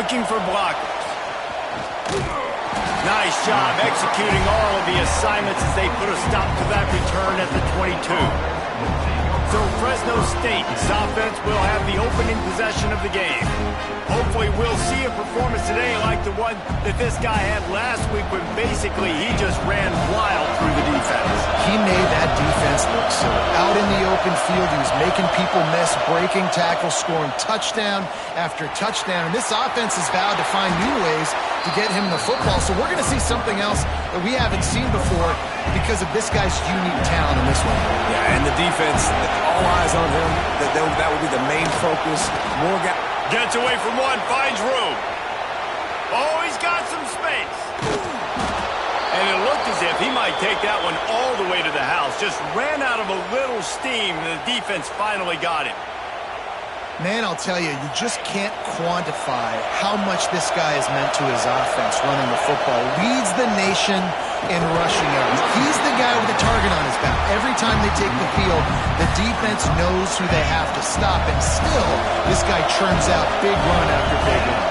looking for blockers. Nice job executing all of the assignments as they put a stop to that return at the 22. So Fresno State's offense will have the opening possession of the game. Hopefully we'll see a performance today like the one that this guy had last week when basically he just ran wild through the defense. He made that defense look silly. Out in the open field, he was making people miss, breaking tackles, scoring touchdown after touchdown. And this offense has vowed to find new ways to get him the football. So we're going to see something else that we haven't seen before because of this guy's unique talent in this one. Yeah, and the defense, all eyes on him. That would be the main focus. More guys. Gets away from one, finds room. Oh, he's got some space. And it looked as if he might take that one all the way to the house. Just ran out of a little steam, and the defense finally got him. Man, I'll tell you, you just can't quantify how much this guy has meant to his offense running the football. Leads the nation in rushing yards. He's the guy with the target on his back. Every time they take the field, the defense knows who they have to stop. And still, this guy churns out big run after big run.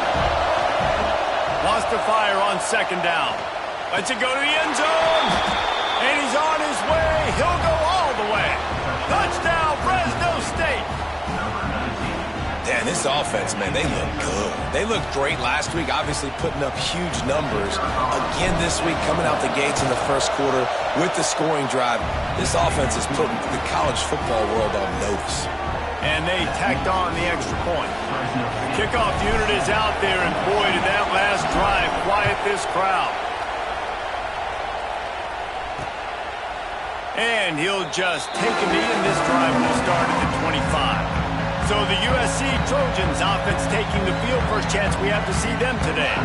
Wants to fire on second down. Lets it go to the end zone. And he's on his way. He'll go all the way. Touchdown, Fresno State. Yeah, this offense, man, they look good. They looked great last week, obviously putting up huge numbers. Again this week, coming out the gates in the first quarter with the scoring drive. This offense is putting the college football world on notice. And they tacked on the extra point. The kickoff unit is out there, and boy, did that last drive quiet this crowd. And he'll just take a knee, and this drive will start at the 25. So the USC Trojans offense taking the field. First chance we have to see them today.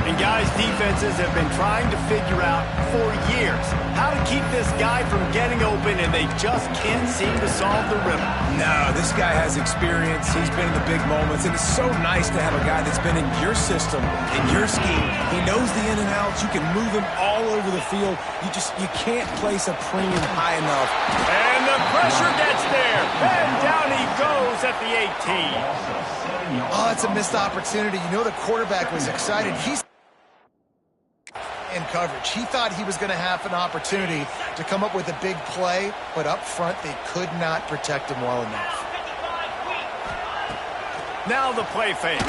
And guys, defenses have been trying to figure out for years how to keep this guy from getting open, and they just can't seem to solve the riddle. No, this guy has experience. He's been in the big moments, and it's so nice to have a guy that's been in your system, in your scheme. He knows the in and outs. You can move him all over the field. You can't place a premium high enough. And the pressure gets there. And down he goes at the 18. Oh, it's a missed opportunity. You know the quarterback was excited. He's in coverage. He thought he was going to have an opportunity to come up with a big play, but up front they could not protect him well enough. Now the play fake.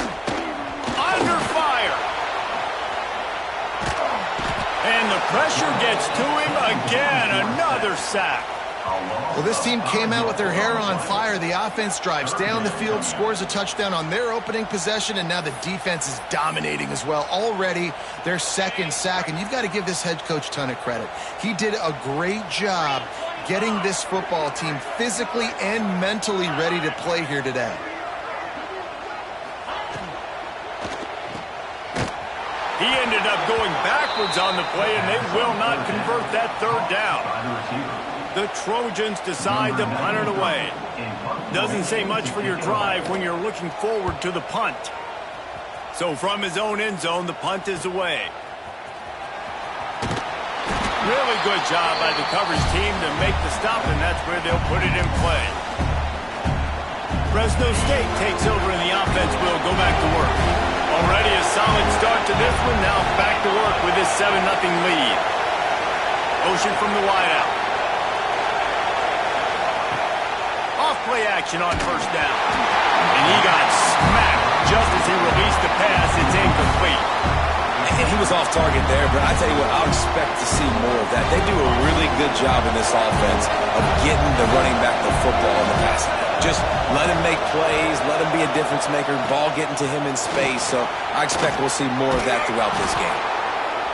Under fire. And the pressure gets to him again. Another sack. Well, this team came out with their hair on fire. The offense drives down the field, scores a touchdown on their opening possession, and now the defense is dominating as well. Already their second sack, and you've got to give this head coach a ton of credit. He did a great job getting this football team physically and mentally ready to play here today. He ended up going backwards on the play, and they will not convert that third down. The Trojans decide to punt it away. Doesn't say much for your drive when you're looking forward to the punt. So from his own end zone, the punt is away. Really good job by the coverage team to make the stop, and that's where they'll put it in play. Fresno State takes over, and the offense will go back to work. Already a solid start to this one. Now back to work with this 7-0 lead. Motion from the wideout. Off-play action on first down. And he got smacked just as he released the pass. It's incomplete. And he was off target there, but I tell you what, I'll expect to see more of that. They do a really good job in this offense of getting the running back the football in the passing game. Just let him make plays, let him be a difference maker, ball getting to him in space. So I expect we'll see more of that throughout this game.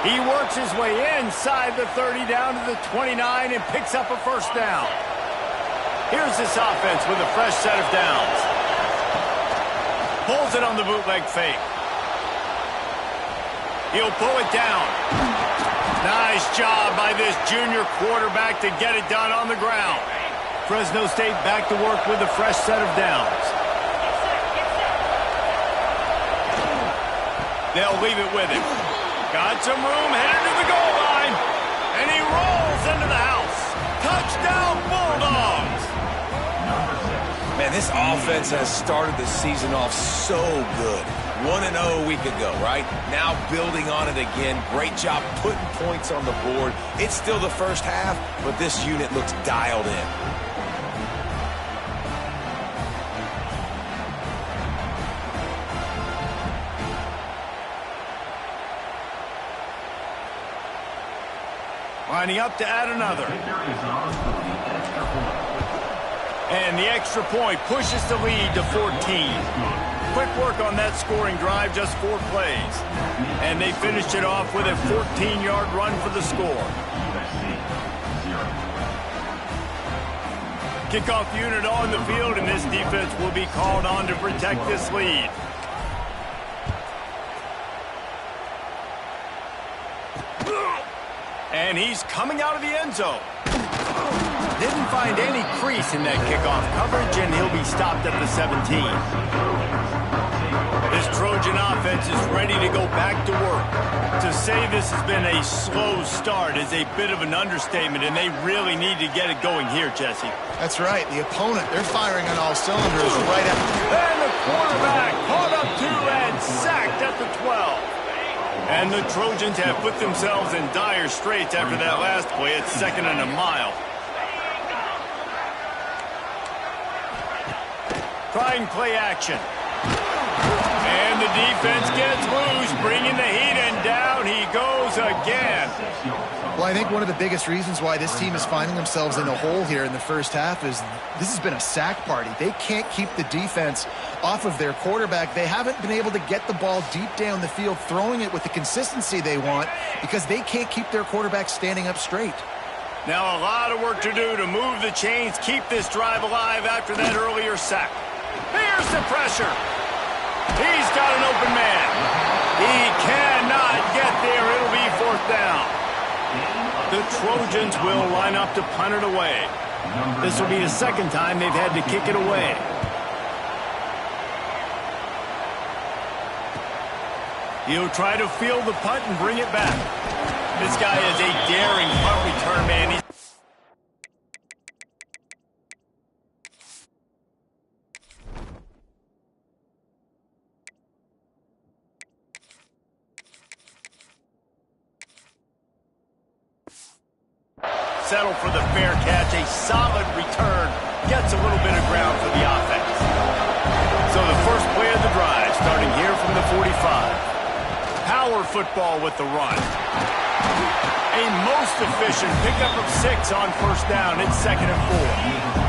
He works his way inside the 30 down to the 29 and picks up a first down. Here's this offense with a fresh set of downs. Pulls it on the bootleg fake. He'll pull it down. Nice job by this junior quarterback to get it done on the ground. Fresno State back to work with a fresh set of downs. They'll leave it with him. Got some room, headed to the goal line. And he rolls into the house. Touchdown, Bulldogs. Man, this offense has started the season off so good. 1-0 a week ago, right? Now building on it again. Great job putting points on the board. It's still the first half, but this unit looks dialed in. Lining up to add another. And the extra point pushes the lead to 14. Quick work on that scoring drive, just 4 plays. And they finished it off with a 14-yard run for the score. Kickoff unit on the field, and this defense will be called on to protect this lead. And he's coming out of the end zone. Didn't find any crease in that kickoff coverage, and he'll be stopped at the 17. This Trojan offense is ready to go back to work. To say this has been a slow start is a bit of an understatement, and they really need to get it going here, Jesse. That's right. The opponent, they're firing on all cylinders right at... And the quarterback caught up to and sacked at the 12. And the Trojans have put themselves in dire straits after that last play. It's 2nd and a mile. Trying play action. And the defense gets loose, bringing the heat, and down he goes again. Well, I think one of the biggest reasons why this team is finding themselves in a hole here in the first half is this has been a sack party. They can't keep the defense off of their quarterback. They haven't been able to get the ball deep down the field, throwing it with the consistency they want because they can't keep their quarterback standing up straight. Now a lot of work to do to move the chains, keep this drive alive after that earlier sack. Here's the pressure. He's got an open man. He cannot get there. It'll be 4th down. The Trojans will line up to punt it away. This will be the 2nd time they've had to kick it away. He'll try to field the punt and bring it back. This guy is a daring punt return man. Settle for the fair catch. A solid return. Gets a little bit of ground for the offense. So the first play of the drive, starting here from the 45. Power football with the run. A most efficient pickup of 6 on 1st down. It's 2nd and 4.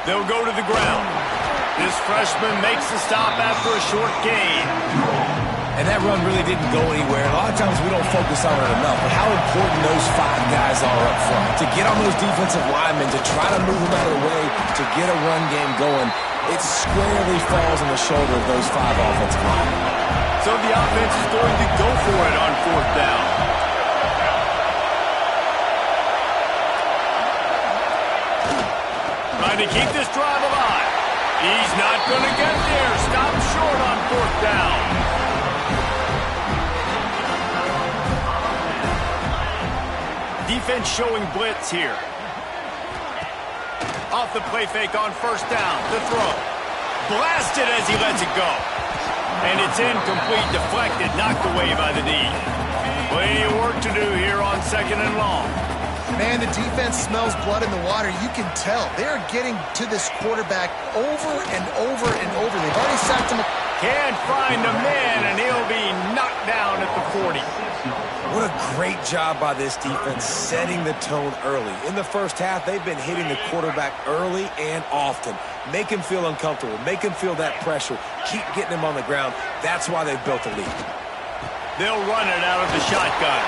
They'll go to the ground. This freshman makes the stop after a short gain. And that run really didn't go anywhere. A lot of times we don't focus on it enough, but how important those 5 guys are up front. To get on those defensive linemen, to try to move them out of the way, to get a run game going, it squarely falls on the shoulder of those 5 offensive linemen. So the offense is going to go for it on 4th down. Trying to keep this drive alive. He's not going to get there. Stopped short on 4th down. Defense showing blitz here. Off the play fake on 1st down. The throw. Blasted as he lets it go. And it's incomplete, deflected, knocked away by the D. Plenty of work to do here on 2nd and long. Man, the defense smells blood in the water. You can tell. They're getting to this quarterback over and over and over. They've already sacked him. Can't find the man, and he'll be knocked down at the 40. What a great job by this defense setting the tone early. In the first half, they've been hitting the quarterback early and often. Make him feel uncomfortable. Make him feel that pressure. Keep getting him on the ground. That's why they've built a lead. They'll run it out of the shotgun.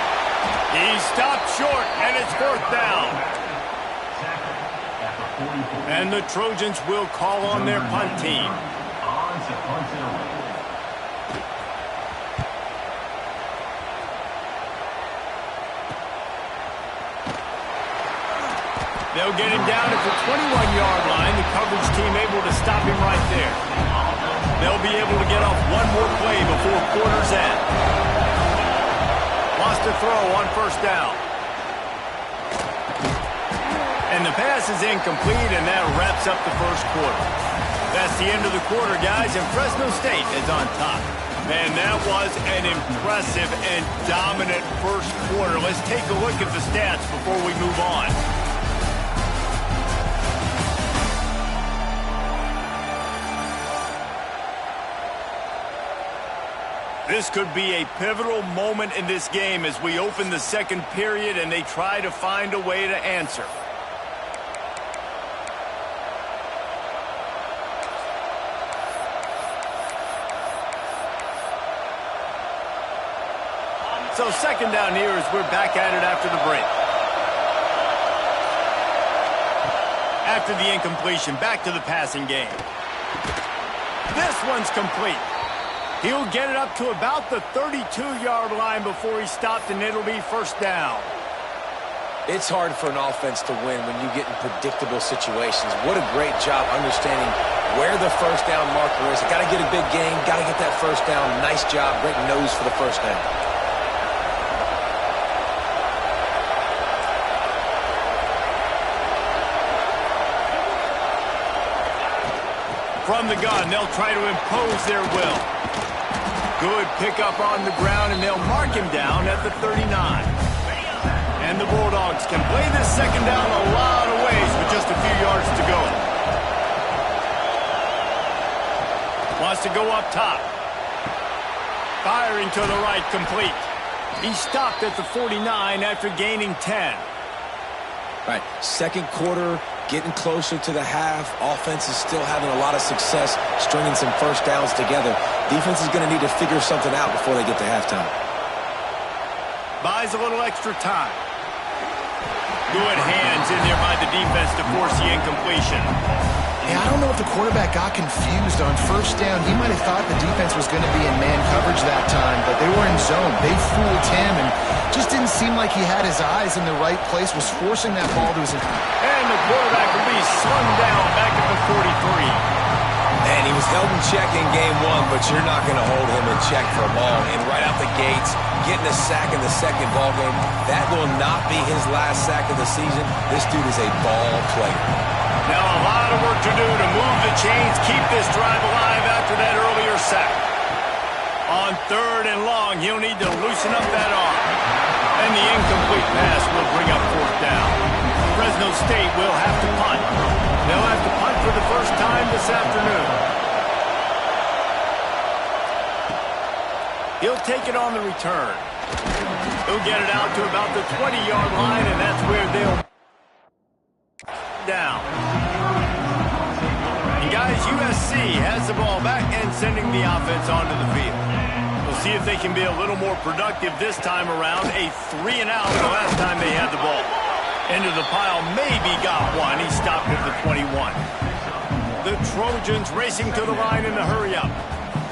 He stopped short, and it's 4th down. And the Trojans will call on their punt team. They'll get him down at the 21-yard line. The coverage team able to stop him right there. They'll be able to get off one more play before quarter's end. to throw on first down. And the pass is incomplete, and that wraps up the first quarter. That's the end of the quarter, guys, and Fresno State is on top. Man, that was an impressive and dominant first quarter. Let's take a look at the stats before we move on. This could be a pivotal moment in this game as we open the second period and they try to find a way to answer. So second down here as we're back at it after the break. After the incompletion, back to the passing game. This one's complete. He'll get it up to about the 32-yard line before he stopped, and it'll be first down. It's hard for an offense to win when you get in predictable situations. What a great job understanding where the first down marker is. Got to get a big gain, got to get that first down. Nice job, great nose for the first down. From the gun, they'll try to impose their will. Good pickup on the ground, and they'll mark him down at the 39. And the Bulldogs can play this second down a lot of ways with just a few yards to go. Wants to go up top. Firing to the right, complete. He stopped at the 49 after gaining 10. Right, second quarter, getting closer to the half. Offense is still having a lot of success stringing some first downs together. Defense is going to need to figure something out before they get to halftime. Buys a little extra time. Good hands in there by the defense to force the incompletion. Yeah, I don't know if the quarterback got confused on first down. He might have thought the defense was going to be in man coverage that time, but they were in zone. They fooled him and just didn't seem like he had his eyes in the right place, was forcing that ball to his... And the quarterback will be slung down back at the 43. And he was held in check in game one, but you're not going to hold him in check for long. And right out the gates, getting a sack in the second ball game, that will not be his last sack of the season. This dude is a ball player. Now a lot of work to do to move the chains, keep this drive alive after that earlier sack. On third and long, he'll need to loosen up that arm. And the incomplete pass will bring up fourth down. Fresno State will have to punt. They'll have to punt for the first time this afternoon. He'll take it on the return. He'll get it out to about the 20-yard line, and that's where they'll down. And guys, USC has the ball back and sending the offense onto the field. We'll see if they can be a little more productive this time around. A 3-and-out the last time they had the ball. Into the pile, maybe got one. He stopped at the 21. The Trojans racing to the line in a hurry-up.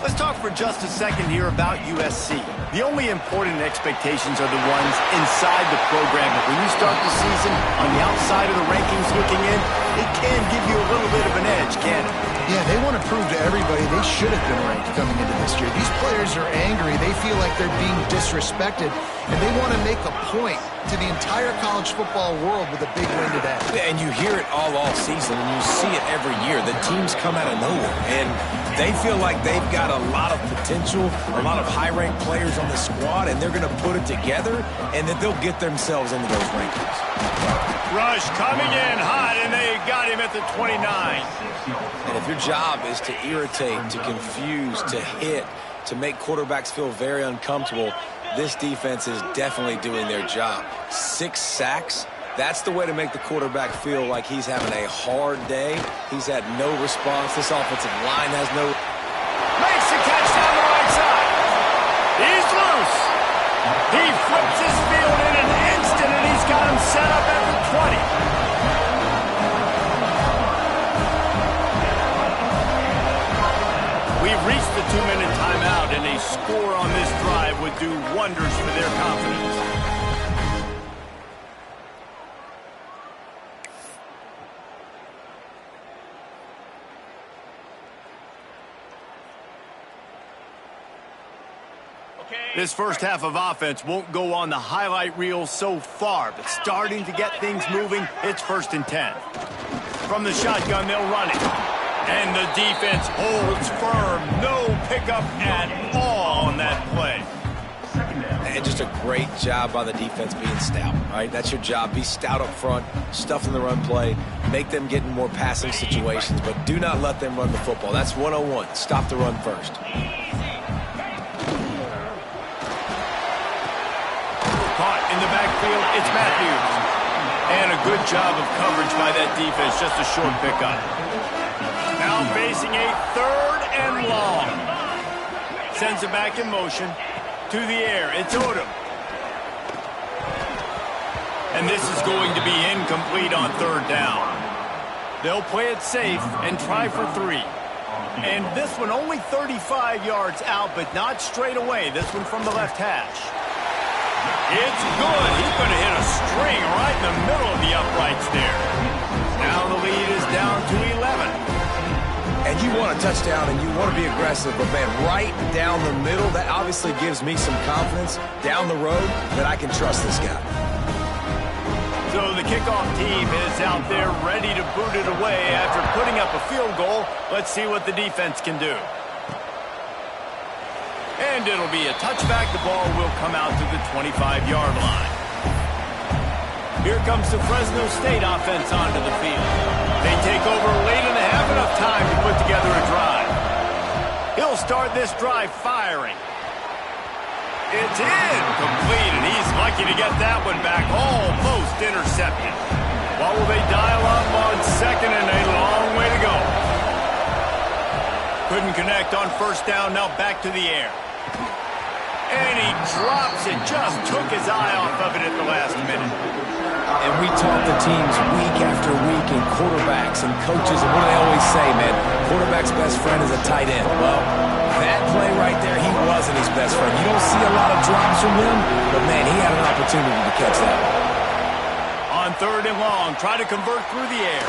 Let's talk for just a second here about USC. The only important expectations are the ones inside the program. But when you start the season on the outside of the rankings looking in, it can give you a little bit of an edge, can't it? Yeah, they want to prove to everybody they should have been ranked coming into this year. These players are angry. They feel like they're being disrespected, and they want to make a point to the entire college football world with a big win today. And you hear it all season, and you see it every year. The teams come out of nowhere, and they feel like they've got a lot of potential, a lot of high-ranked players on the squad, and they're going to put it together, and then they'll get themselves into those rankings. Rush coming in hot, and they got him at the 29. And if your job is to irritate, to confuse, to hit, to make quarterbacks feel very uncomfortable, this defense is definitely doing their job. 6 sacks, that's the way to make the quarterback feel like he's having a hard day. He's had no response. This offensive line has no... Makes the catch down the right side. He's loose. He flips his field in an instant, and he's got him set up at the 20. We've reached the 2-minute timeout, and a score on this drive would do wonders for their confidence. This first half of offense won't go on the highlight reel so far, but starting to get things moving, it's 1st and 10. From the shotgun, they'll run it. And the defense holds firm. No pickup at all on that play. And just a great job by the defense being stout, right? That's your job. Be stout up front, stuff in the run play, make them get in more passing situations, but do not let them run the football. That's 101. Stop the run first. Caught in the backfield, it's Matthews. And a good job of coverage by that defense, just a short pickup. Now facing a 3rd and long. Sends it back in motion. To the air, it's Odom. And this is going to be incomplete on 3rd down. They'll play it safe and try for 3. And this one only 35 yards out, but not straight away. This one from the left hash. It's good. He's going to hit a string right in the middle of the uprights there. Now the lead is down to 11. And you want a touchdown and you want to be aggressive, but man, right down the middle, that obviously gives me some confidence down the road that I can trust this guy. So the kickoff team is out there ready to boot it away after putting up a field goal. Let's see what the defense can do. And it'll be a touchback. The ball will come out to the 25-yard line. Here comes the Fresno State offense onto the field. They take over late in the half, enough time to put together a drive. He'll start this drive firing. It's incomplete, and he's lucky to get that one back. Almost intercepted. What will they dial up on 2nd and a long way to go? Couldn't connect on 1st down, now back to the air. And he drops it, just took his eye off of it at the last minute. And we talk to teams week after week and quarterbacks and coaches, and what do they always say, man? Quarterback's best friend is a tight end. Well, that play right there, he wasn't his best friend. You don't see a lot of drops from him, but man, he had an opportunity to catch that one. On 3rd and long, try to convert through the air.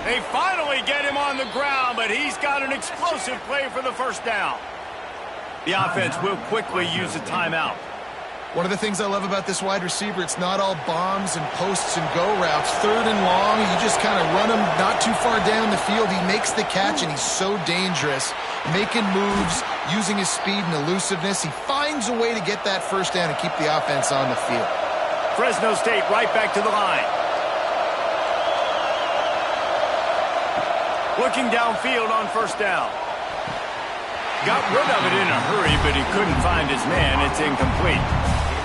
They finally get him on the ground, but he's got an explosive play for the 1st down. The offense will quickly use a timeout. One of the things I love about this wide receiver, it's not all bombs and posts and go routes. 3rd and long, you just kind of run him not too far down the field. He makes the catch, and he's so dangerous, making moves, using his speed and elusiveness. He finds a way to get that 1st down and keep the offense on the field. Fresno State right back to the line. Looking downfield on 1st down. Got rid of it in a hurry, but he couldn't find his man. It's incomplete.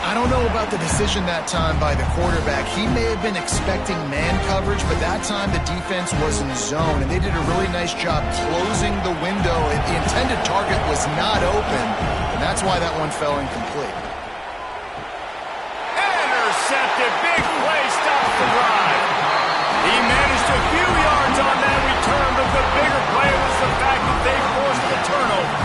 I don't know about the decision that time by the quarterback. He may have been expecting man coverage, but that time the defense was in zone, and they did a really nice job closing the window. The intended target was not open, and that's why that one fell incomplete. Intercepted. Big play. Stops the drive. He managed a few yards on that return, but the bigger play was the fact that they forced the turnover.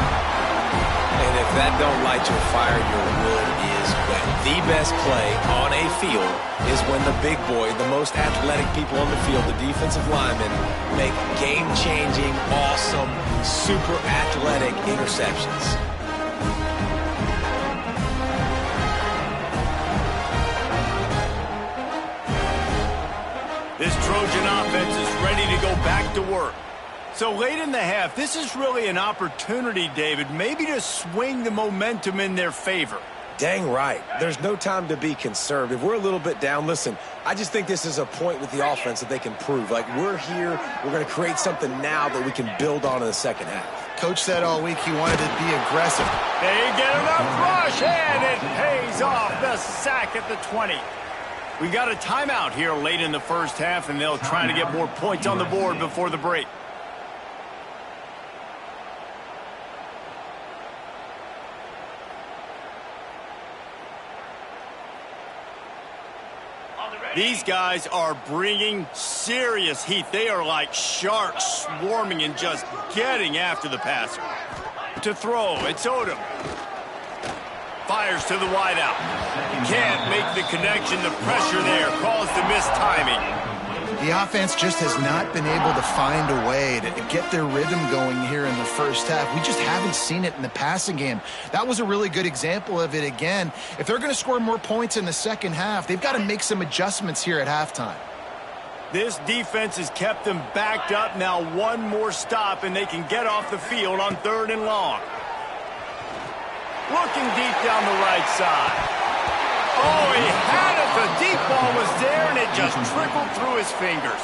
And if that don't light your fire, your wood is wet. The best play on a field is when the big boy, the most athletic people on the field, the defensive linemen, make game-changing, awesome, super athletic interceptions. This Trojan offense is ready to go back to work. So late in the half, this is really an opportunity, David, maybe to swing the momentum in their favor. Dang right. There's no time to be conservative. We're a little bit down. Listen, I just think this is a point with the offense that they can prove. Like, we're here, we're going to create something now that we can build on in the 2nd half. Coach said all week he wanted to be aggressive. They get enough rush, and it pays off. The sack at the 20. We got a timeout here late in the 1st half, and they'll try to get more points on the board before the break. These guys are bringing serious heat. They are like sharks swarming and just getting after the passer. To throw, it's Odom. Fires to the wideout. Can't make the connection. The pressure there caused the missed timing. The offense just has not been able to find a way to get their rhythm going here in the first half. We just haven't seen it in the passing game. That was a really good example of it again. If they're going to score more points in the second half, they've got to make some adjustments here at halftime. This defense has kept them backed up. Now one more stop, and they can get off the field on 3rd and long. Looking deep down the right side. Oh, he had it. The deep ball was there, and it just trickled through his fingers.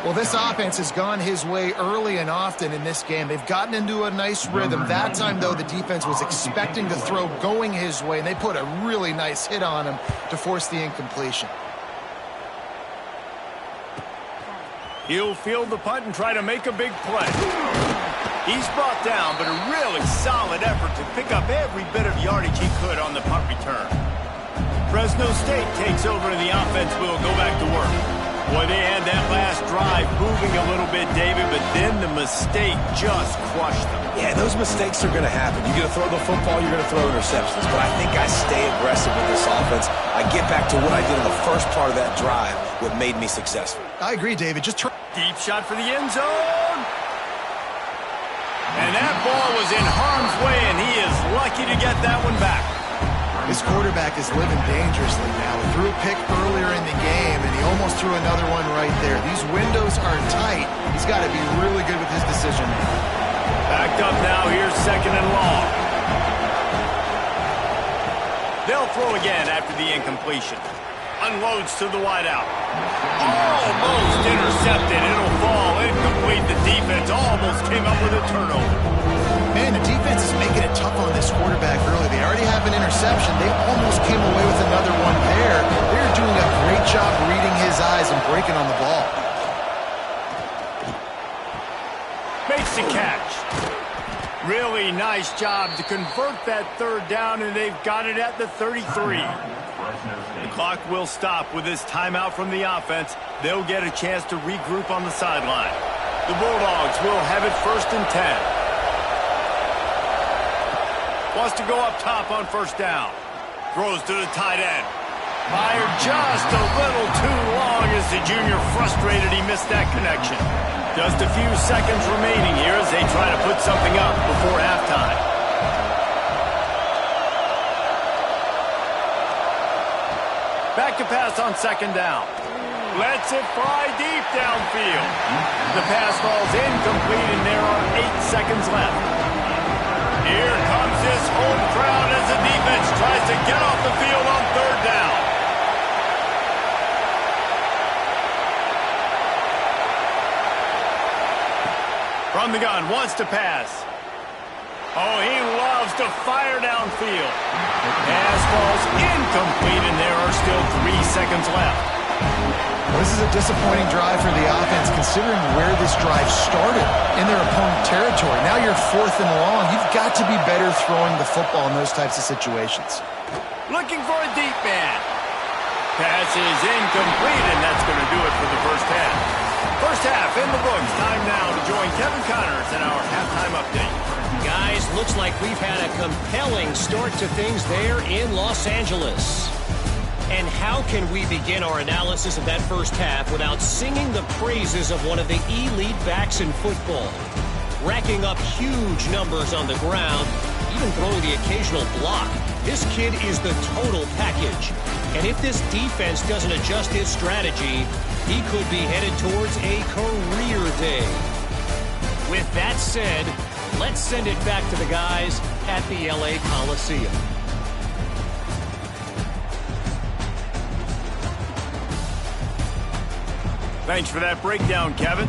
Well, this offense has gone his way early and often in this game. They've gotten into a nice rhythm. That time, though, the defense was expecting the throw going his way, and they put a really nice hit on him to force the incompletion. He'll field the punt and try to make a big play. He's brought down, but a really solid effort to pick up every bit of yardage he could on the punt return. Fresno State takes over and the offense will go back to work. Boy, they had that last drive moving a little bit, David, but then the mistake just crushed them. Yeah, those mistakes are going to happen. You're going to throw the football, you're going to throw interceptions. But I think I stay aggressive with this offense. I get back to what I did in the first part of that drive, what made me successful. I agree, David. Just try. Deep shot for the end zone. And that ball was in harm's way, and he is lucky to get that one back. This quarterback is living dangerously now. He threw a pick earlier in the game, and he almost threw another one right there. These windows are tight. He's got to be really good with his decision. Backed up now. Here's 2nd and long. They'll throw again after the incompletion. Unloads to the wideout. Almost intercepted. It'll fall incomplete. The defense almost came up with a turnover. Man, the defense is making it tough on this quarterback early. They already have an interception. They almost came away with another one there. They're doing a great job reading his eyes and breaking on the ball. Makes the catch. Really nice job to convert that 3rd down, and they've got it at the 33. The clock will stop with this timeout from the offense. They'll get a chance to regroup on the sideline. The Bulldogs will have it 1st and 10. Wants to go up top on 1st down. Throws to the tight end. Fired just a little too long as the junior frustrated he missed that connection. Just a few seconds remaining here as they try to put something up before halftime. Back to pass on 2nd down. Lets it fly deep downfield. The pass falls incomplete, and there are 8 seconds left. Here comes this home crowd as the defense tries to get off the field on 3rd down. From the gun, wants to pass. Oh, he loves to fire downfield. Pass falls incomplete, and there are still 3 seconds left. Well, this is a disappointing drive for the offense, considering where this drive started in their opponent territory. Now you're 4th and long. You've got to be better throwing the football in those types of situations. Looking for a deep man. Pass is incomplete, and that's going to do it for the first half. First half in the books. Time now to join Kevin Connors in our halftime update. Guys, looks like we've had a compelling start to things there in Los Angeles. And how can we begin our analysis of that first half without singing the praises of one of the elite backs in football? Racking up huge numbers on the ground, even throwing the occasional block. This kid is the total package. And if this defense doesn't adjust his strategy, he could be headed towards a career day. With that said, let's send it back to the guys at the LA Coliseum. Thanks for that breakdown, Kevin.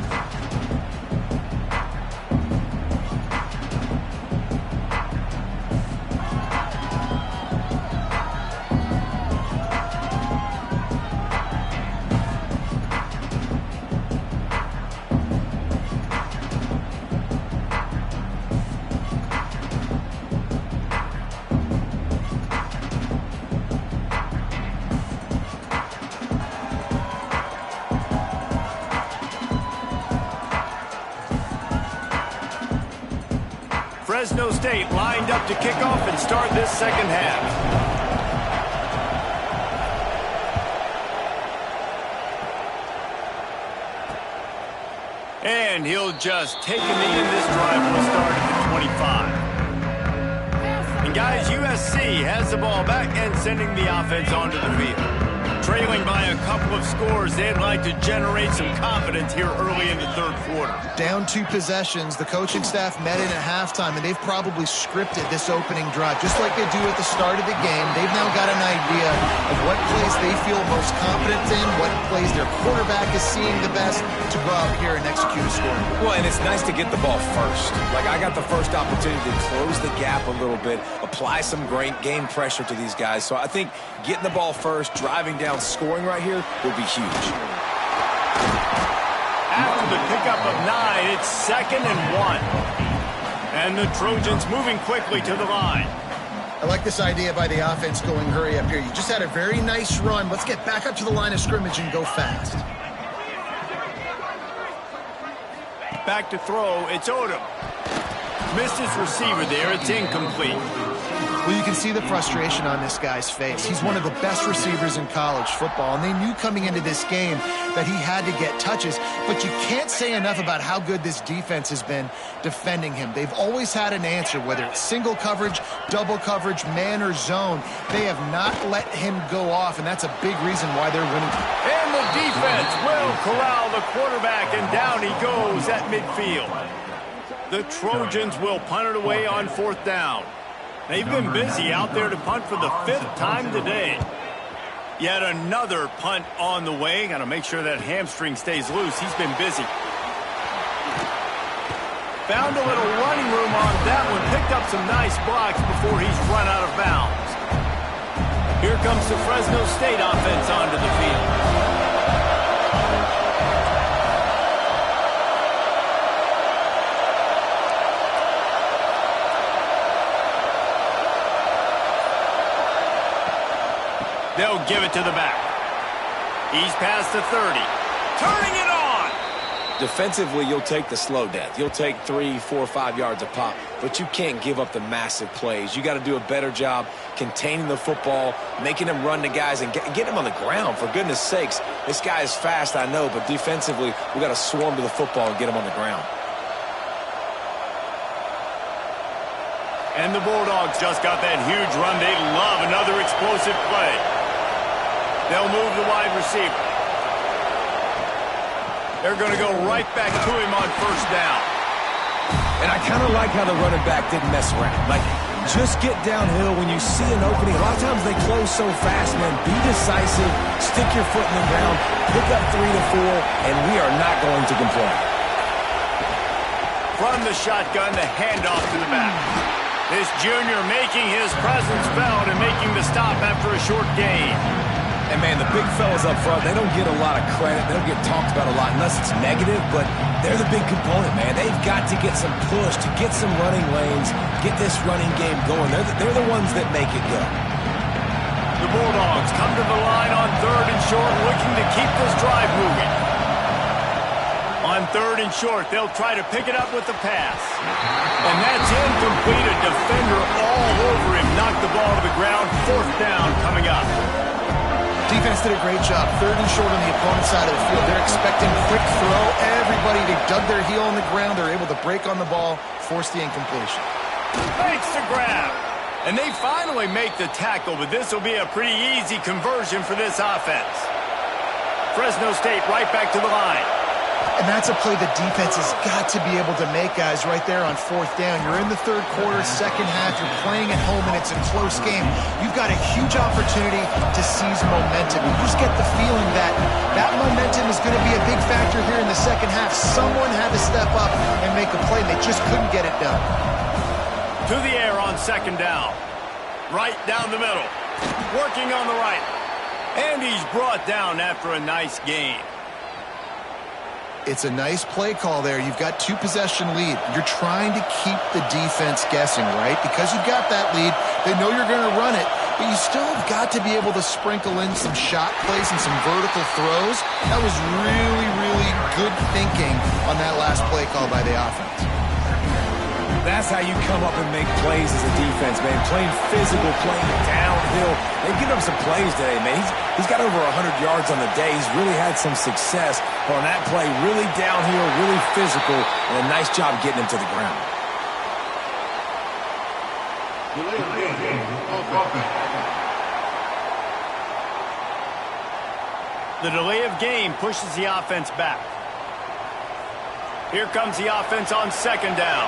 Fresno State lined up to kick off and start this second half. And he'll just take a knee, and this drive will start at the 25. And guys, USC has the ball back and sending the offense onto the field. Trailing by a couple of scores, they'd like to generate some confidence here early in the third quarter. Down 2 possessions, the coaching staff met in at halftime, and they've probably scripted this opening drive. Just like they do at the start of the game, they've now got an idea of what plays they feel most confident in, what plays their quarterback is seeing the best to go out here and execute a score. Well, and it's nice to get the ball first. Like, I got the first opportunity to close the gap a little bit, apply some great game pressure to these guys. So I think getting the ball first, driving down, scoring right here will be huge. After the pickup of 9, it's 2nd and 1. And the Trojans moving quickly to the line. I like this idea by the offense going hurry up here. You just had a very nice run. Let's get back up to the line of scrimmage and go fast. Back to throw, it's Odom. Missed his receiver there, it's incomplete. Well, you can see the frustration on this guy's face. He's one of the best receivers in college football, and they knew coming into this game that he had to get touches, but you can't say enough about how good this defense has been defending him. They've always had an answer, whether it's single coverage, double coverage, man or zone. They have not let him go off, and that's a big reason why they're winning. And the defense will corral the quarterback, and down he goes at midfield. The Trojans will punt it away on 4th down. They've been busy out there to punt for the 5th time today. Yet another punt on the way. Got to make sure that hamstring stays loose. He's been busy. Found a little running room on that one. Picked up some nice blocks before he's run out of bounds. Here comes the Fresno State offense onto the field. They'll give it to the back. He's past the 30. Turning it on! Defensively, you'll take the slow death. You'll take 3, 4, 5 yards a pop, but you can't give up the massive plays. You got to do a better job containing the football, making them run to guys, and get them on the ground. For goodness sakes, this guy is fast, I know, but defensively, we got to swarm to the football and get him on the ground. And the Bulldogs just got that huge run. They love another explosive play. They'll move the wide receiver. They're going to go right back to him on 1st down. And I kind of like how the running back didn't mess around. Like, just get downhill when you see an opening. A lot of times they close so fast, man. Be decisive, stick your foot in the ground, pick up 3 to 4, and we are not going to complain. From the shotgun, the handoff to the back. This junior making his presence felt and making the stop after a short gain. And, man, the big fellas up front, they don't get a lot of credit. They don't get talked about a lot unless it's negative, but they're the big component, man. They've got to get some push, to get some running lanes, get this running game going. They're the ones that make it go. The Bulldogs come to the line on 3rd and short, looking to keep this drive moving. On 3rd and short, they'll try to pick it up with the pass. And that's incomplete. A defender all over him. Knocked the ball to the ground. 4th down coming up. Defense did a great job. 3rd and short on the opponent's side of the field. They're expecting quick throw. Everybody, they dug their heel on the ground. They're able to break on the ball, force the incompletion. Makes the grab. And they finally make the tackle, but this will be a pretty easy conversion for this offense. Fresno State right back to the line. And that's a play the defense has got to be able to make, guys, right there on 4th down. You're in the 3rd quarter, 2nd half. You're playing at home, and it's a close game. You've got a huge opportunity to seize momentum. You just get the feeling that that momentum is going to be a big factor here in the 2nd half. Someone had to step up and make a play, and they just couldn't get it done. To the air on 2nd down. Right down the middle. Working on the right. And he's brought down after a nice gain. It's a nice play call there. You've got 2-possession lead. You're trying to keep the defense guessing, right? Because you've got that lead, they know you're going to run it, but you still have got to be able to sprinkle in some shot plays and some vertical throws. That was really, really good thinking on that last play call by the offense. That's how you come up and make plays as a defense, man. Playing physical, playing downhill. They've given him some plays today, man. He's got over 100 yards on the day. He's really had some success on that play. Really downhill, really physical, and a nice job getting him to the ground. The delay of game pushes the offense back. Here comes the offense on second down.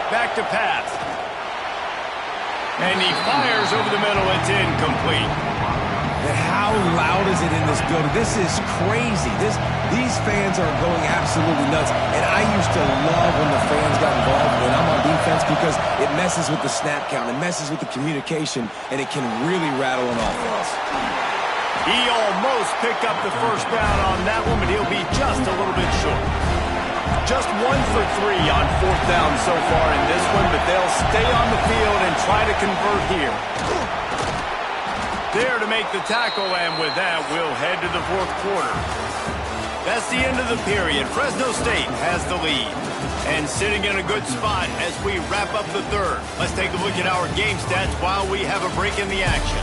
Back to pass. And he fires over the middle. It's incomplete. And how loud is it in this building? This is crazy. These fans are going absolutely nuts. And I used to love when the fans got involved when I'm on defense because it messes with the snap count. It messes with the communication, and it can really rattle an offense. He almost picked up the first down on that one, but he'll be just a little bit short. Just 1 for 3 on fourth down so far in this one, but they'll stay on the field and try to convert here. There to make the tackle, and with that, we'll head to the fourth quarter. That's the end of the period. Fresno State has the lead and sitting in a good spot as we wrap up the third. Let's take a look at our game stats while we have a break in the action.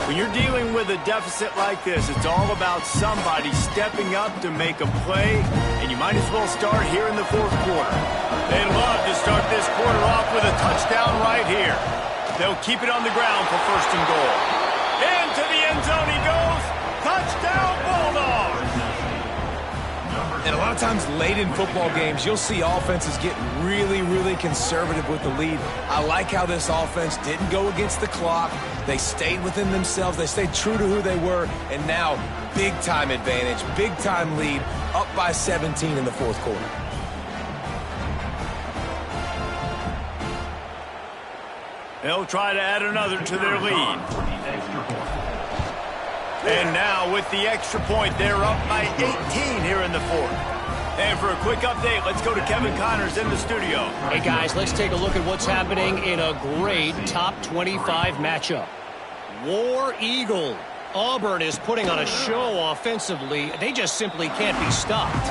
When you're dealing with a deficit like this, it's all about somebody stepping up to make a play, and you might as well start here in the fourth quarter. They'd love to start this quarter off with a touchdown right here. They'll keep it on the ground for first and goal. Into the end zone he goes. Touchdown, Bulldogs! And a lot of times late in football games, you'll see offenses get really, really conservative with the lead. I like how this offense didn't go against the clock. They stayed within themselves. They stayed true to who they were. And now, big-time advantage, big-time lead, up by 17 in the fourth quarter. They'll try to add another to their lead. And now with the extra point, they're up by 18 here in the fourth. And for a quick update, let's go to Kevin Connors in the studio. Hey, guys, let's take a look at what's happening in a great top 25 matchup. War Eagle. Auburn is putting on a show offensively. They just simply can't be stopped.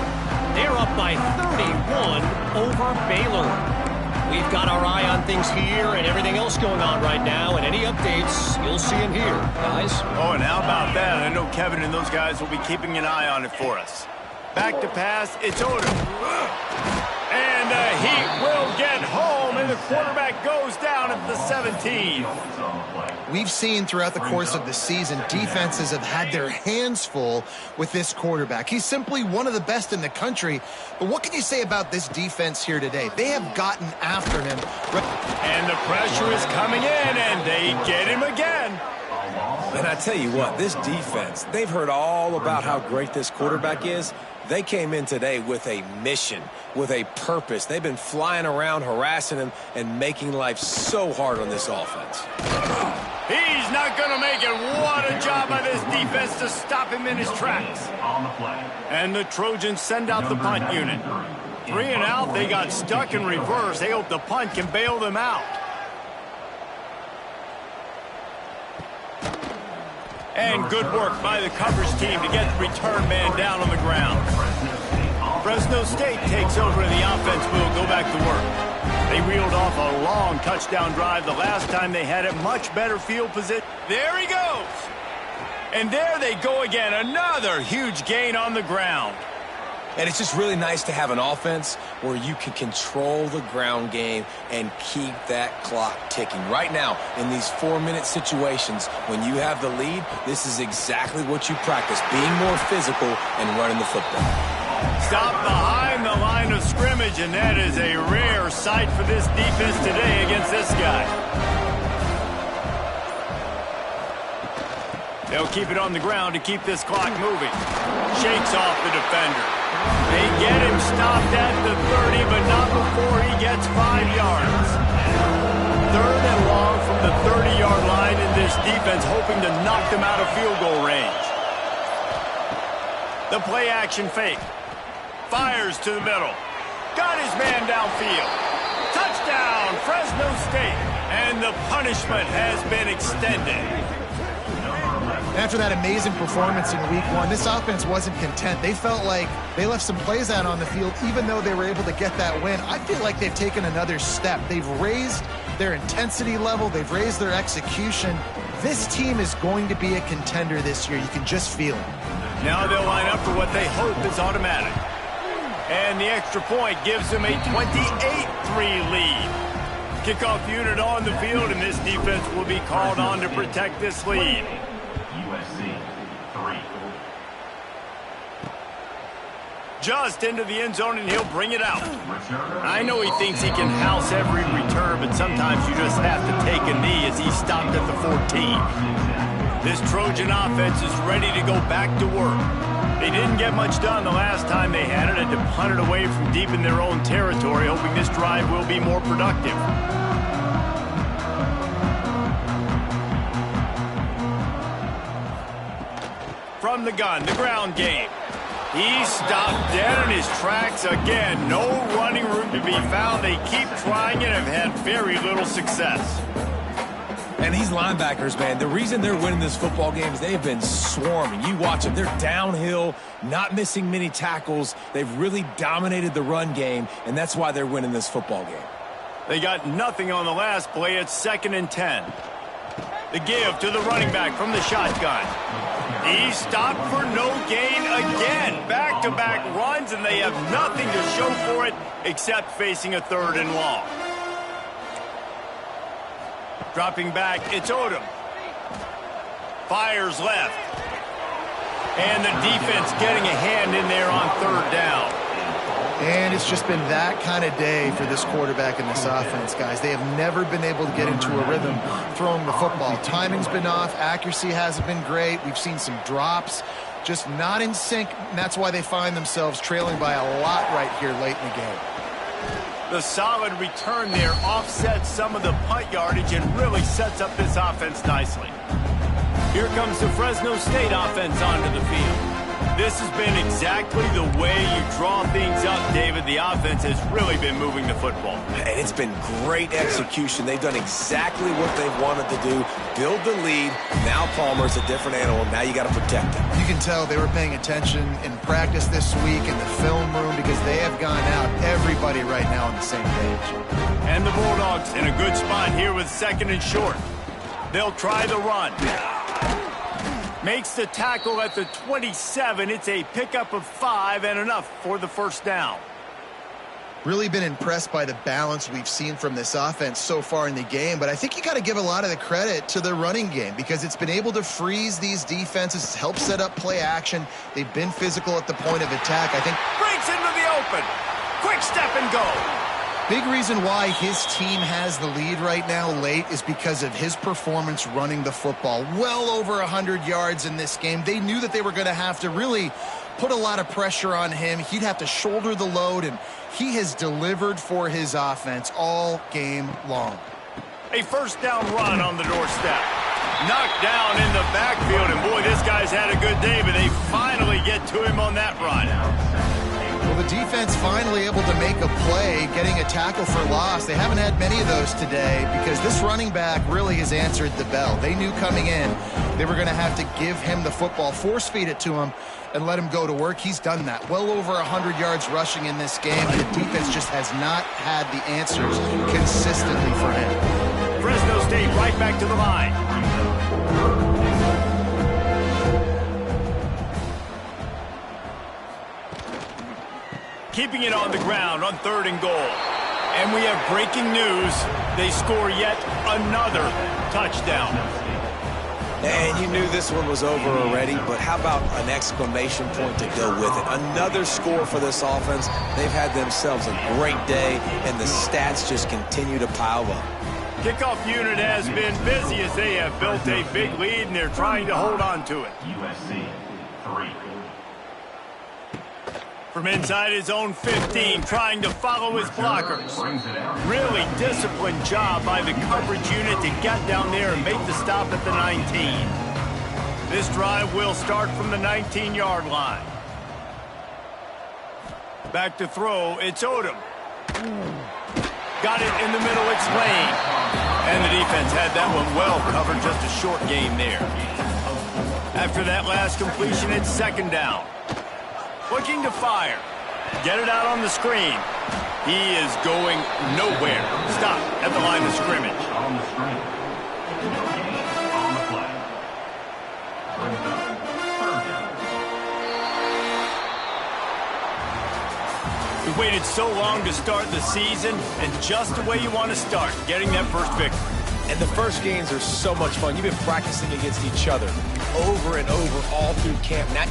They're up by 31 over Baylor. We've got our eye on things here and everything else going on right now, and any updates, you'll see them here, guys. Oh, and how about that? I know Kevin and those guys will be keeping an eye on it for us. Back to pass, it's Odom. And the Heat will get home, and the quarterback goes down at the 17. We've seen throughout the course of the season, defenses have had their hands full with this quarterback. He's simply one of the best in the country. But what can you say about this defense here today? They have gotten after him. And the pressure is coming in, and they get him again. And I tell you what, this defense, they've heard all about how great this quarterback is. They came in today with a mission, with a purpose. They've been flying around, harassing him, and making life so hard on this offense. He's not going to make it. What a job by this defense to stop him in his tracks. And the Trojans send out the punt unit. 3 and out, they got stuck in reverse. They hope the punt can bail them out. And good work by the coverage team to get the return man down on the ground. Fresno State takes over and the offense will go back to work. They reeled off a long touchdown drive the last time they had a much better field position. There he goes. And there they go again. Another huge gain on the ground. And it's just really nice to have an offense where you can control the ground game and keep that clock ticking. Right now, in these 4-minute situations, when you have the lead, this is exactly what you practice, being more physical and running the football. Stop behind the line of scrimmage, and that is a rare sight for this defense today against this guy. They'll keep it on the ground to keep this clock moving. Shakes off the defender. They get him stopped at the 30, but not before he gets 5 yards. 3rd and long from the 30-yard line, and this defense hoping to knock them out of field goal range. The play action fake. Fires to the middle. Got his man downfield. Touchdown, Fresno State. And the punishment has been extended. After that amazing performance in week 1, this offense wasn't content. They felt like they left some plays out on the field, even though they were able to get that win. I feel like they've taken another step. They've raised their intensity level. They've raised their execution. This team is going to be a contender this year. You can just feel it. Now they'll line up for what they hope is automatic. And the extra point gives them a 28-3 lead. Kickoff unit on the field, and this defense will be called on to protect this lead. Just into the end zone, and he'll bring it out. I know he thinks he can house every return, but sometimes you just have to take a knee as he stopped at the 14. This Trojan offense is ready to go back to work. They didn't get much done the last time they had it, and to punt it away from deep in their own territory, hoping this drive will be more productive. From the gun, the ground game. He stopped dead in his tracks again. No running room to be found. They keep trying and have had very little success. And these linebackers, man, the reason they're winning this football game is they've been swarming. You watch them. They're downhill, not missing many tackles. They've really dominated the run game, and that's why they're winning this football game. They got nothing on the last play. It's 2nd and 10. The give to the running back from the shotgun. He stopped for no gain again. Back-to-back runs, and they have nothing to show for it except facing a 3rd and long. Dropping back, it's Odom. Fires left. And the defense getting a hand in there on 3rd down. And it's just been that kind of day for this quarterback and this offense, guys. They have never been able to get into a rhythm throwing the football. Timing's been off. Accuracy hasn't been great. We've seen some drops. Just not in sync, and that's why they find themselves trailing by a lot right here late in the game. The solid return there offsets some of the punt yardage and really sets up this offense nicely. Here comes the Fresno State offense onto the field. This has been exactly the way you draw things up, David. The offense has really been moving the football. And it's been great execution. They've done exactly what they wanted to do. Build the lead. Now Palmer's a different animal. Now you got to protect him. You can tell they were paying attention in practice this week in the film room because they have gone out, everybody right now on the same page. And the Bulldogs in a good spot here with 2nd and short. They'll try the run. Makes the tackle at the 27. It's a pickup of 5 and enough for the 1st down. Really been impressed by the balance we've seen from this offense so far in the game, but I think you got to give a lot of the credit to the running game because it's been able to freeze these defenses, help set up play action. They've been physical at the point of attack. I think breaks into the open. Quick step and go. Big reason why his team has the lead right now late is because of his performance running the football. Well over 100 yards in this game. They knew that they were going to have to really put a lot of pressure on him. He'd have to shoulder the load, and he has delivered for his offense all game long. A 1st down run on the doorstep. Knocked down in the backfield, and boy, this guy's had a good day, but they finally get to him on that run. Well, the defense finally able to make a play, getting a tackle for loss. They haven't had many of those today because this running back really has answered the bell. They knew coming in they were going to have to give him the football, force feed it to him, and let him go to work. He's done that. Well over 100 yards rushing in this game, and the defense just has not had the answers consistently for him. Fresno State right back to the line. Keeping it on the ground on 3rd and goal. And we have breaking news. They score yet another touchdown. And you knew this one was over already, but how about an exclamation point to go with it? Another score for this offense. They've had themselves a great day, and the stats just continue to pile up. Kickoff unit has been busy as they have built a big lead, and they're trying to hold on to it. USC 3. From inside his own 15, trying to follow his blockers. Really disciplined job by the coverage unit to get down there and make the stop at the 19. This drive will start from the 19-yard line. Back to throw, it's Odom. Got it in the middle, it's Lane. And the defense had that one well covered, just a short gain there. After that last completion, it's second down. Looking to fire. Get it out on the screen. He is going nowhere. Stop at the line of scrimmage. On the screen. No gain on the play. Brings up third down. We waited so long to start the season, and just the way you want to start, getting that first victory. And the first games are so much fun. You've been practicing against each other over and over all through camp. Now